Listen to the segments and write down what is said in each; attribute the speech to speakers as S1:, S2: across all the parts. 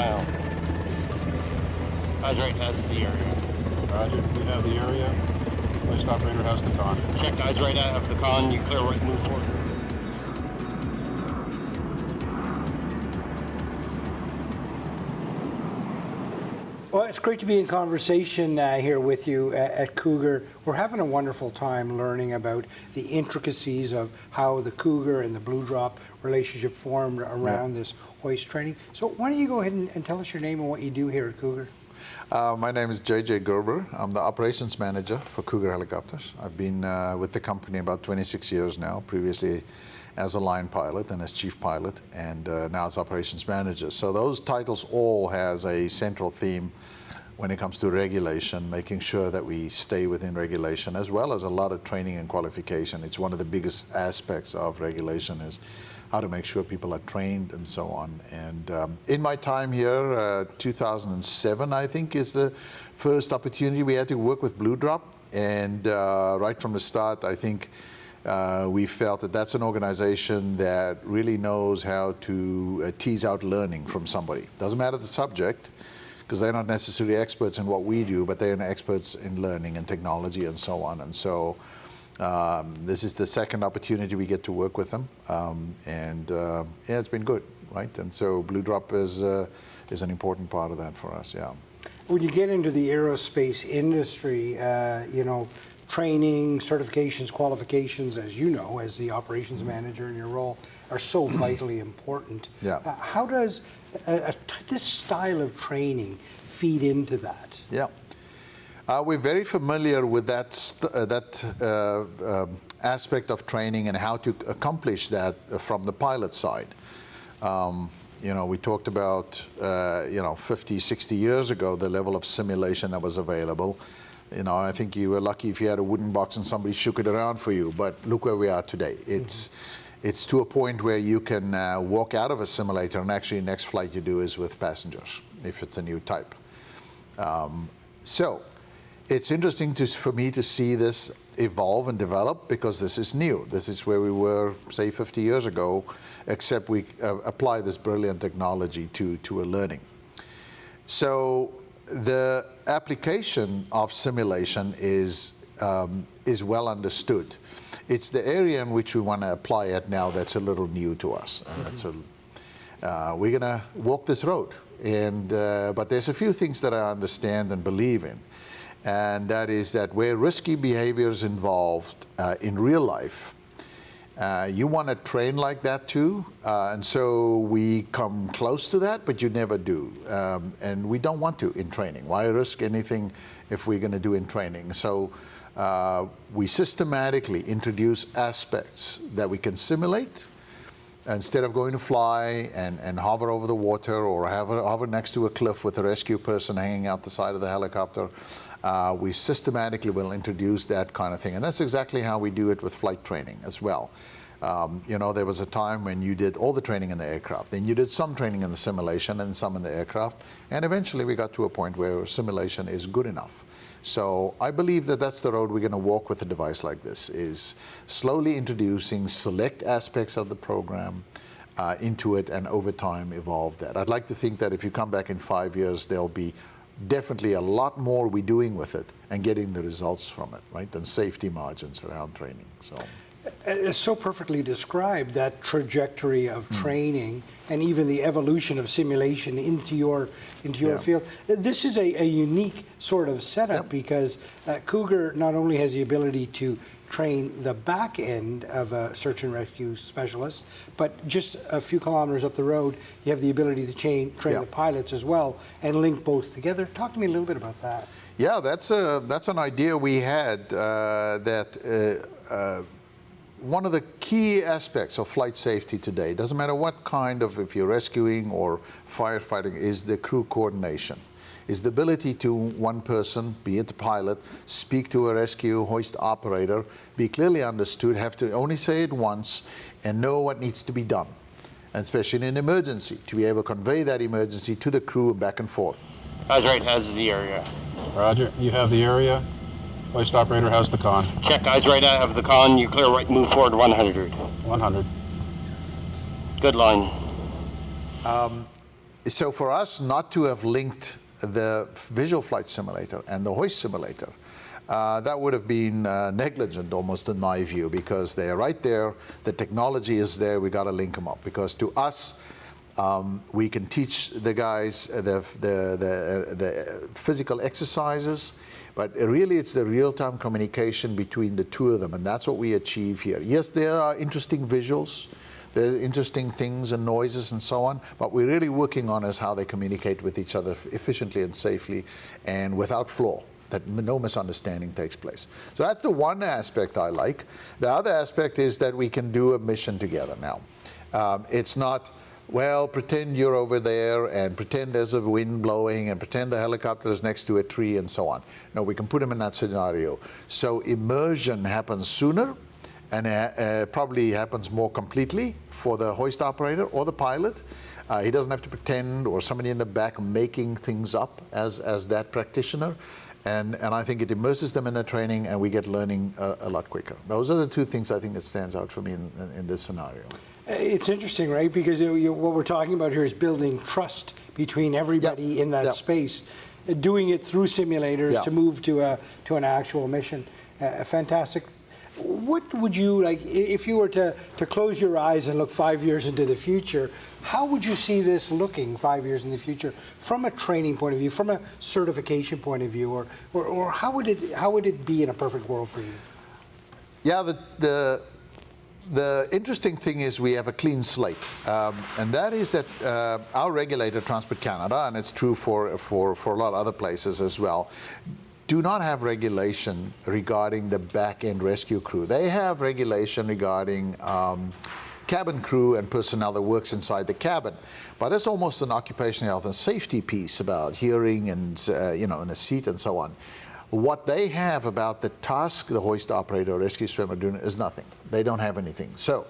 S1: mile. Eyes right has the area.
S2: Roger, you have the area. Hoist operator has the con.
S1: Check, eyes right out of the con, you clear right, move forward.
S3: Well, it's great to be in conversation here with you at Cougar. We're having a wonderful time learning about the intricacies of how the Cougar and the Bluedrop relationship formed around this hoist training. So why don't you go ahead and tell us your name and what you do here at Cougar?
S4: My name is Gerber. I'm the operations manager for Cougar Helicopters. I've been with the company about 26 years now, previously as a line pilot and as chief pilot, and now as operations manager. So those titles all has a central theme when it comes to regulation, making sure that we stay within regulation, as well as a lot of training and qualification. It's one of the biggest aspects of regulation is how to make sure people are trained and so on. And in my time here, 2007, I think, is the first opportunity we had to work with Bluedrop. And right from the start, I think we felt that that's an organization that really knows how to tease out learning from somebody. Doesn't matter the subject, because they're not necessarily experts in what we do, but they're experts in learning and technology and so on. And so this is the second opportunity we get to work with them. Yeah, it's been good, right? And so Bluedrop is an important part of that for us, yeah.
S3: When you get into the aerospace industry, you know, training, certifications, qualifications, as you know, as the operations manager in your role, are so vitally important.
S4: Yeah.
S3: How does this style of training feed into that?
S4: Yeah. We're very familiar with that aspect of training and how to accomplish that from the pilot side. You know, we talked about, 50, 60 years ago, the level of simulation that was available. You know, I think you were lucky if you had a wooden box and somebody shook it around for you, but look where we are today. It's to a point where you can walk out of a simulator, and actually next flight you do is with passengers, if it's a new type. So it's interesting for me to see this evolve and develop, because this is new. This is where we were, say, 50 years ago, except we apply this brilliant technology to a learning. So the application of simulation is well understood. It's the area in which we want to apply it now that's a little new to us. We're going to walk this road, but there's a few things that I understand and believe in, and that is that where risky behavior is involved in real life, you want to train like that too, and so we come close to that, but you never do, and we don't want to in training. Why risk anything if we're going to do in training? So we systematically introduce aspects that we can simulate. Instead of going to fly and hover over the water or hover next to a cliff with a rescue person hanging out the side of the helicopter, we systematically will introduce that kind of thing. And that's exactly how we do it with flight training as well. You know, there was a time when you did all the training in the aircraft, then you did some training in the simulation and some in the aircraft, and eventually we got to a point where simulation is good enough. So I believe that that's the road we're going to walk with a device like this, is slowly introducing select aspects of the program into it, and over time evolve that. I'd like to think that if you come back in 5 years, there'll be definitely a lot more we're doing with it and getting the results from it, right? And safety margins around training. So
S3: it's so perfectly described, that trajectory of training and even the evolution of simulation into your field. This is a unique sort of setup, because Cougar not only has the ability to train the back end of a search and rescue specialist, but just a few kilometers up the road, you have the ability to train the pilots as well and link both together. Talk to me a little bit about that.
S4: Yeah, that's an idea we had, one of the key aspects of flight safety today, doesn't matter what kind of, if you're rescuing or firefighting, is the crew coordination. Is the ability to one person, be it the pilot, speak to a rescue hoist operator, be clearly understood, have to only say it once, and know what needs to be done. And especially in an emergency, to be able to convey that emergency to the crew back and forth.
S1: Eyes right has the area.
S2: Roger, you have the area. Hoist operator has the con.
S1: Check, eyes right out of the con, you clear right, move forward 100.
S2: 100.
S1: Good line.
S4: So for us not to have linked the visual flight simulator and the hoist simulator, that would have been negligent almost in my view, because they're right there, the technology is there, we got to link them up. Because to us, we can teach the guys the physical exercises, but really it's the real-time communication between the two of them, and that's what we achieve here. Yes, there are interesting visuals, there are interesting things and noises and so on, but we're really working on is how they communicate with each other efficiently and safely and without flaw, that no misunderstanding takes place. So that's the one aspect I like. The other aspect is that we can do a mission together now. It's not, well, pretend you're over there and pretend there's a wind blowing and pretend the helicopter is next to a tree and so on. No, we can put them in that scenario. So immersion happens sooner, and probably happens more completely for the hoist operator or the pilot. He doesn't have to pretend, or somebody in the back making things up as that practitioner. And I think it immerses them in the training, and we get learning a lot quicker. Those are the two things I think that stands out for me in this scenario.
S3: It's interesting, right? Because what we're talking about here is building trust between everybody in that space, doing it through simulators to move to an actual mission. Fantastic. What would you like, if you were to close your eyes and look 5 years into the future, how would you see this looking 5 years in the future from a training point of view, from a certification point of view, or how would it be in a perfect world for you?
S4: Yeah, the interesting thing is we have a clean slate, and that is that our regulator, Transport Canada, and it's true for a lot of other places as well, do not have regulation regarding the back-end rescue crew. They have regulation regarding cabin crew and personnel that works inside the cabin. But it's almost an occupational health and safety piece about hearing and, in a seat and so on. What they have about the task the hoist operator or rescue swimmer doing is nothing. They don't have anything. So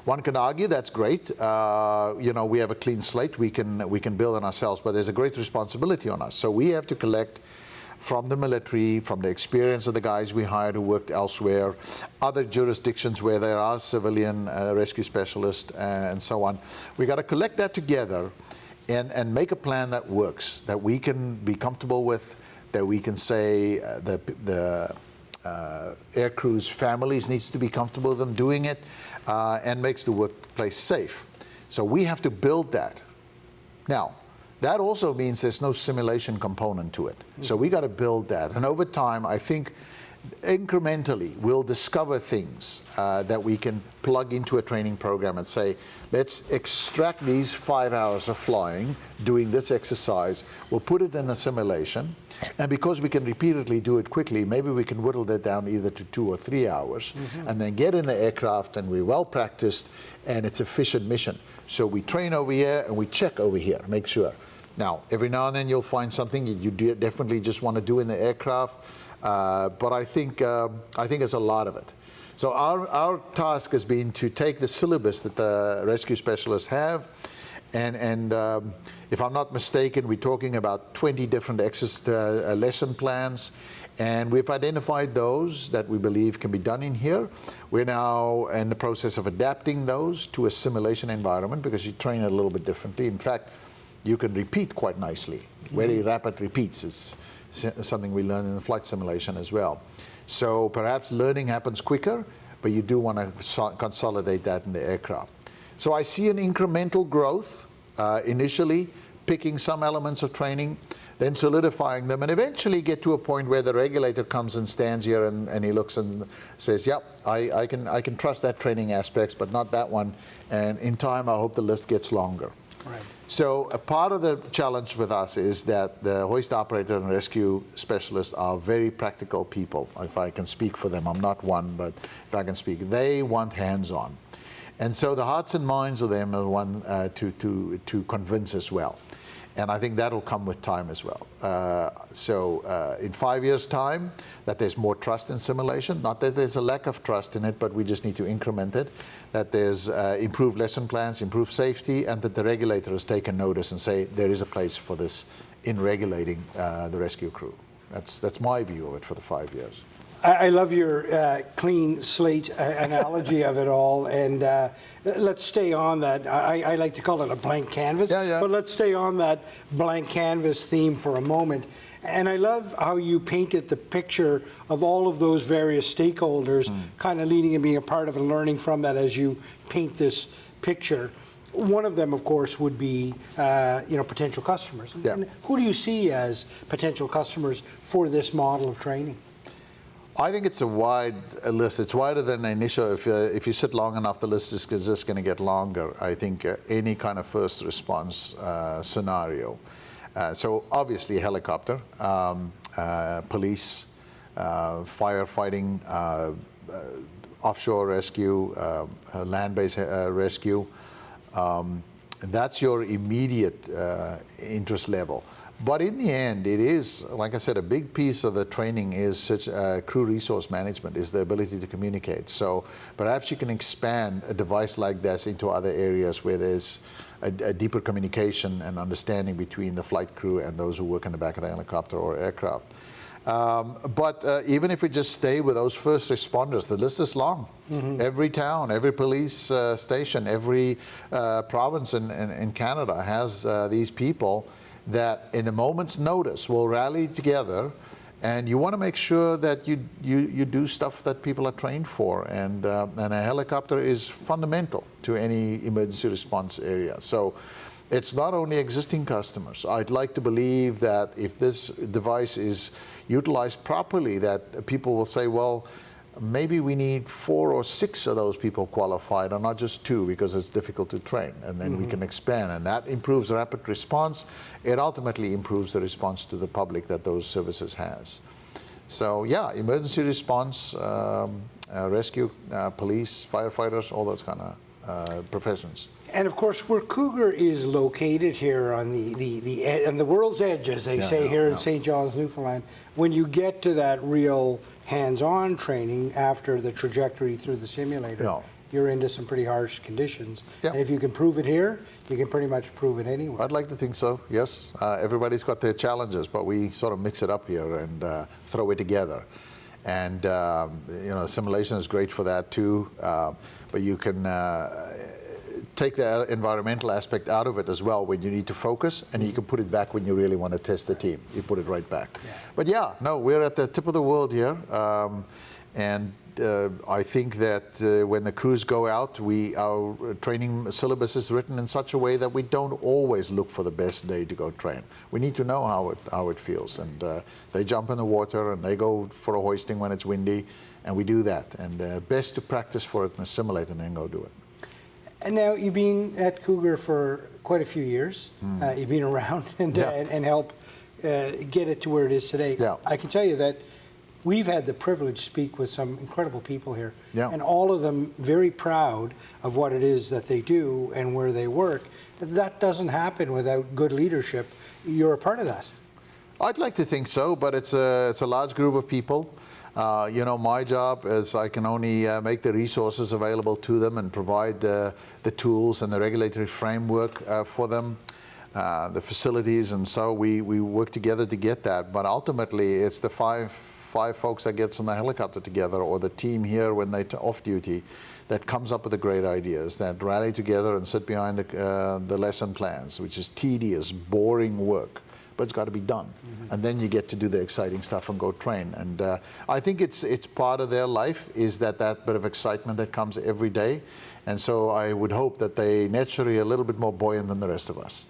S4: one can argue that's great. We have a clean slate. We can build on ourselves, but there's a great responsibility on us. So we have to collect from the military, from the experience of the guys we hired who worked elsewhere, other jurisdictions where there are civilian rescue specialists and so on. We got to collect that together and make a plan that works, that we can be comfortable with, that we can say the air crew's families needs to be comfortable with them doing it, and makes the workplace safe. So we have to build that. Now, that also means there's no simulation component to it. So we got to build that. And over time, I think incrementally, we'll discover things that we can plug into a training program and say, let's extract these 5 hours of flying, doing this exercise, we'll put it in a simulation, and because we can repeatedly do it quickly, maybe we can whittle that down either to 2 or 3 hours, and then get in the aircraft, and we're well practiced, and it's an efficient mission. So we train over here, and we check over here, make sure. Now, every now and then you'll find something you definitely just want to do in the aircraft, but I think there's a lot of it. So our task has been to take the syllabus that the rescue specialists have, and if I'm not mistaken, we're talking about 20 different lesson plans, and we've identified those that we believe can be done in here. We're now in the process of adapting those to a simulation environment because you train it a little bit differently. In fact, you can repeat quite nicely. Very rapid repeats. It's something we learn in the flight simulation as well. So perhaps learning happens quicker, but you do want to consolidate that in the aircraft. So I see an incremental growth, initially picking some elements of training, then solidifying them, and eventually get to a point where the regulator comes and stands here and he looks and says, yep, I can trust that training aspects, but not that one. And in time, I hope the list gets longer.
S3: Right.
S4: So a part of the challenge with us is that the hoist operator and rescue specialists are very practical people. If I can speak for them, I'm not one, but if I can speak, they want hands-on. And so the hearts and minds of them are one to convince as well. And I think that'll come with time as well. In 5 years' time, that there's more trust in simulation. Not that there's a lack of trust in it, but we just need to increment it. That there's improved lesson plans, improved safety, and that the regulator has taken notice and say there is a place for this in regulating the rescue crew. That's my view of it for the 5 years.
S3: I love your clean slate analogy of it all, and let's stay on that. I like to call it a blank canvas, but let's stay on that blank canvas theme for a moment. And I love how you painted the picture of all of those various stakeholders, kind of leading and being a part of and learning from that as you paint this picture. One of them, of course, would be potential customers. And who do you see as potential customers for this model of training?
S4: I think it's a wide list. It's wider than the initial. If you sit long enough, the list is just going to get longer. I think any kind of first response scenario. So obviously helicopter, police, firefighting, offshore rescue, land-based rescue. That's your immediate interest level. But in the end, it is, like I said, a big piece of the training is such crew resource management, is the ability to communicate. So perhaps you can expand a device like this into other areas where there's a deeper communication and understanding between the flight crew and those who work in the back of the helicopter or aircraft. But even if we just stay with those first responders, the list is long. Every town, every police station, every province in Canada has these people that in a moment's notice will rally together, and you want to make sure that you do stuff that people are trained for, and a helicopter is fundamental to any emergency response area. So it's not only existing customers. I'd like to believe that if this device is utilized properly, that people will say, well, maybe we need 4 or 6 of those people qualified, or not just 2, because it's difficult to train, and then we can expand, and that improves rapid response. It ultimately improves the response to the public that those services has. So yeah, emergency response, rescue, police, firefighters, all those kind of professions.
S3: And of course, where Cougar is located here on the world's edge, as they say here in St. John's, Newfoundland, when you get to that real hands-on training after the trajectory through the simulator, you're into some pretty harsh conditions. And if you can prove it here, you can pretty much prove it anywhere.
S4: I'd like to think so, yes. Everybody's got their challenges, but we sort of mix it up here and throw it together. And simulation is great for that too, but you can take the environmental aspect out of it as well when you need to focus, and you can put it back when you really want to test the team. You put it right back. But yeah, no, we're at the tip of the world here, and I think that when the crews go out, our training syllabus is written in such a way that we don't always look for the best day to go train. We need to know how it feels, and they jump in the water and they go for a hoisting when it's windy, and we do that. And best to practice for it in a simulator and then go do it.
S3: And now you've been at Cougar for quite a few years. You've been around and helped get it to where it is today. I can tell you that we've had the privilege to speak with some incredible people here, and all of them very proud of what it is that they do and where they work. That doesn't happen without good leadership. You're a part of that.
S4: I'd like to think so, but it's a large group of people. My job is I can only make the resources available to them and provide the tools and the regulatory framework for them, the facilities, and so we work together to get that. But ultimately, it's the five folks that gets on the helicopter together, or the team here when they're off duty, that comes up with the great ideas, that rally together and sit behind the lesson plans, which is tedious, boring work, but it's got to be done. And then you get to do the exciting stuff and go train. And I think it's part of their life, is that bit of excitement that comes every day. And so I would hope that they naturally are a little bit more buoyant than the rest of us.